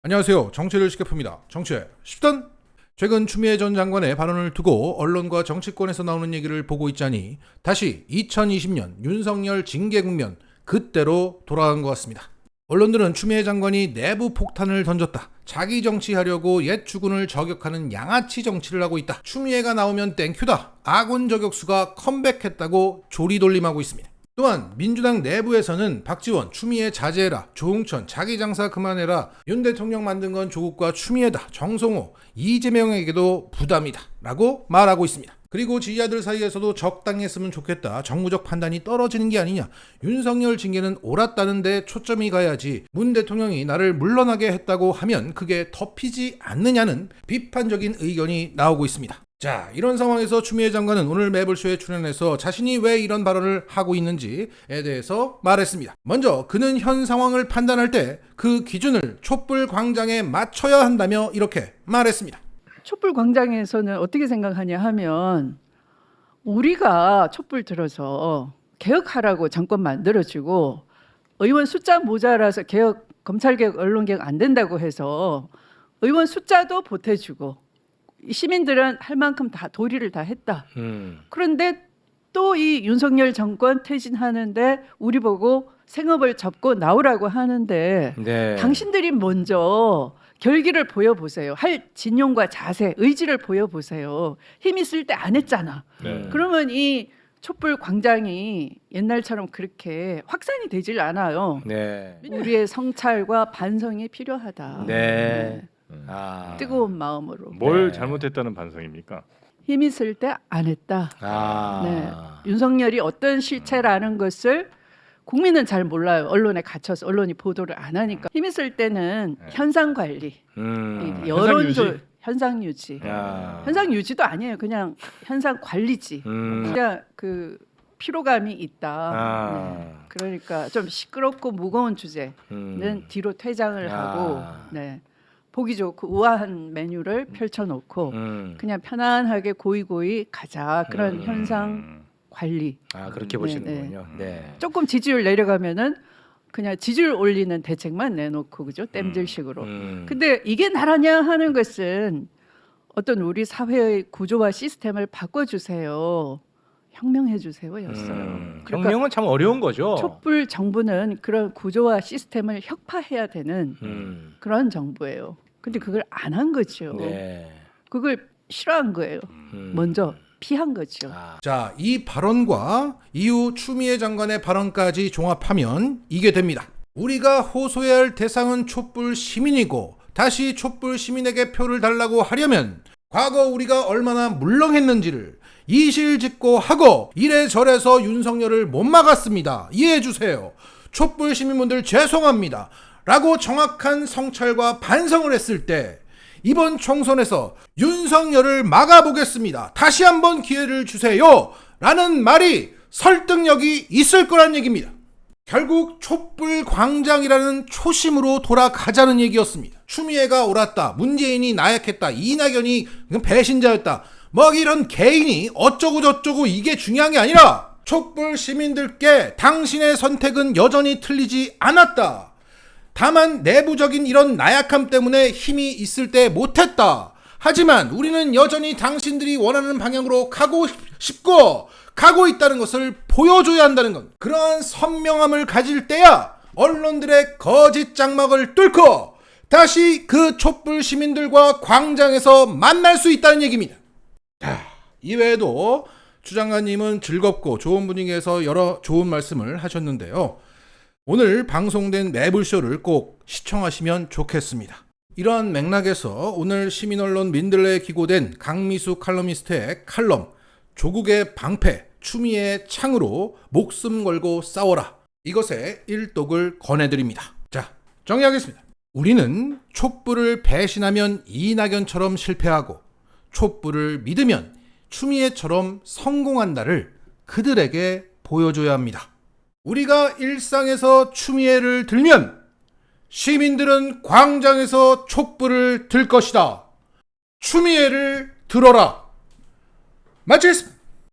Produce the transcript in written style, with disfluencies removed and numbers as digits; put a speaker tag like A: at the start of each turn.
A: 안녕하세요. 정치를 쉽게 풉니다. 정치의 쉽던. 최근 추미애 전 장관의 발언을 두고 언론과 정치권에서 나오는 얘기를 보고 있자니 다시 2020년 윤석열 징계 국면 그때로 돌아간 것 같습니다. 언론들은 추미애 장관이 내부 폭탄을 던졌다, 자기 정치하려고 옛 주군을 저격하는 양아치 정치를 하고 있다, 추미애가 나오면 땡큐다, 아군 저격수가 컴백했다고 조리돌림하고 있습니다. 또한 민주당 내부에서는 박지원, 추미애 자제해라, 조응천, 자기 장사 그만해라, 윤 대통령 만든 건 조국과 추미애다, 정성호, 이재명에게도 부담이다 라고 말하고 있습니다. 그리고 지지자들 사이에서도 적당히 했으면 좋겠다, 정무적 판단이 떨어지는 게 아니냐, 윤석열 징계는 옳았다는 데 초점이 가야지, 문 대통령이 나를 물러나게 했다고 하면 그게 덮이지 않느냐는 비판적인 의견이 나오고 있습니다. 자, 이런 상황에서 추미애 장관은 오늘 매불쇼에 출연해서 자신이 왜 이런 발언을 하고 있는지에 대해서 말했습니다. 먼저 그는 현 상황을 판단할 때 그 기준을 촛불 광장에 맞춰야 한다며 이렇게 말했습니다.
B: 촛불 광장에서는 어떻게 생각하냐 하면, 우리가 촛불 들어서 개혁하라고 정권 만들어주고 의원 숫자 모자라서 개혁, 검찰개혁, 언론개혁 안 된다고 해서 의원 숫자도 보태주고 시민들은 할 만큼 다 도리를 다 했다. 그런데 또 이 윤석열 정권 퇴진하는데 우리 보고 생업을 접고 나오라고 하는데,
C: 네.
B: 당신들이 먼저 결기를 보여보세요. 할 진용과 자세, 의지를 보여보세요. 힘 있을 때 안 했잖아.
C: 네.
B: 그러면 이 촛불 광장이 옛날처럼 그렇게 확산이 되질 않아요.
C: 네.
B: 우리의 성찰과 반성이 필요하다.
C: 네.
B: 뜨거운 마음으로.
D: 뭘
C: 네.
D: 잘못했다는 반성입니까?
B: 힘 있을 때 안 했다.
C: 아.
B: 네. 윤석열이 어떤 실체라는 것을 국민은 잘 몰라요. 언론에 갇혀서 언론이 보도를 안 하니까. 힘 있을 때는 현상 관리, 여론조, 현상 유지. 현상 유지도 아니에요. 그냥 현상 관리지. 그냥 그 피로감이 있다. 네. 그러니까 좀 시끄럽고 무거운 주제는 뒤로 퇴장을 하고, 네. 보기 좋고 우아한 메뉴를 펼쳐놓고 그냥 편안하게 고이고이 가자. 그런 현상 관리.
C: 그렇게 보시는군요. 네.
B: 조금 지지율 내려가면은 그냥 지지율 올리는 대책만 내놓고, 그죠? 땜질식으로. 근데 이게 나라냐 하는 것은 어떤 우리 사회의 구조와 시스템을 바꿔주세요, 혁명해 주세요였어요. 그러니까
C: 혁명은 참 어려운 거죠.
B: 촛불 정부는 그런 구조와 시스템을 혁파해야 되는 그런 정부예요. 근데 그걸 안 한 거죠.
C: 네.
B: 그걸 싫어한 거예요. 먼저 피한 거죠.
A: 자, 이 발언과 이후 추미애 장관의 발언까지 종합하면 이게 됩니다. 우리가 호소해야 할 대상은 촛불 시민이고, 다시 촛불 시민에게 표를 달라고 하려면 과거 우리가 얼마나 물렁했는지를 이실직고하고 이래저래서 윤석열을 못 막았습니다, 이해해 주세요, 촛불 시민분들 죄송합니다 라고 정확한 성찰과 반성을 했을 때 이번 총선에서 윤석열을 막아보겠습니다, 다시 한번 기회를 주세요 라는 말이 설득력이 있을 거란 얘기입니다. 결국 촛불 광장이라는 초심으로 돌아가자는 얘기였습니다. 추미애가 옳았다, 문재인이 나약했다, 이낙연이 배신자였다, 뭐 이런 개인이 어쩌고 저쩌고 이게 중요한 게 아니라 촛불 시민들께 당신의 선택은 여전히 틀리지 않았다, 다만 내부적인 이런 나약함 때문에 힘이 있을 때 못했다, 하지만 우리는 여전히 당신들이 원하는 방향으로 가고 싶고 가고 있다는 것을 보여줘야 한다는 것, 그러한 선명함을 가질 때야 언론들의 거짓 장막을 뚫고 다시 그 촛불 시민들과 광장에서 만날 수 있다는 얘기입니다. 이외에도 추 장관님은 즐겁고 좋은 분위기에서 여러 좋은 말씀을 하셨는데요, 오늘 방송된 매불쇼를 꼭 시청하시면 좋겠습니다. 이러한 맥락에서 오늘 시민언론 민들레에 기고된 강미수 칼럼니스트의 칼럼 조국의 방패 추미애의 창으로 목숨 걸고 싸워라, 이것의 일독을 권해드립니다. 자, 정리하겠습니다. 우리는 촛불을 배신하면 이낙연처럼 실패하고 촛불을 믿으면 추미애처럼 성공한다를 그들에게 보여줘야 합니다. 우리가 일상에서 추미애를 들면 시민들은 광장에서 촛불을 들 것이다. 추미애를 들어라. 마치겠습니다.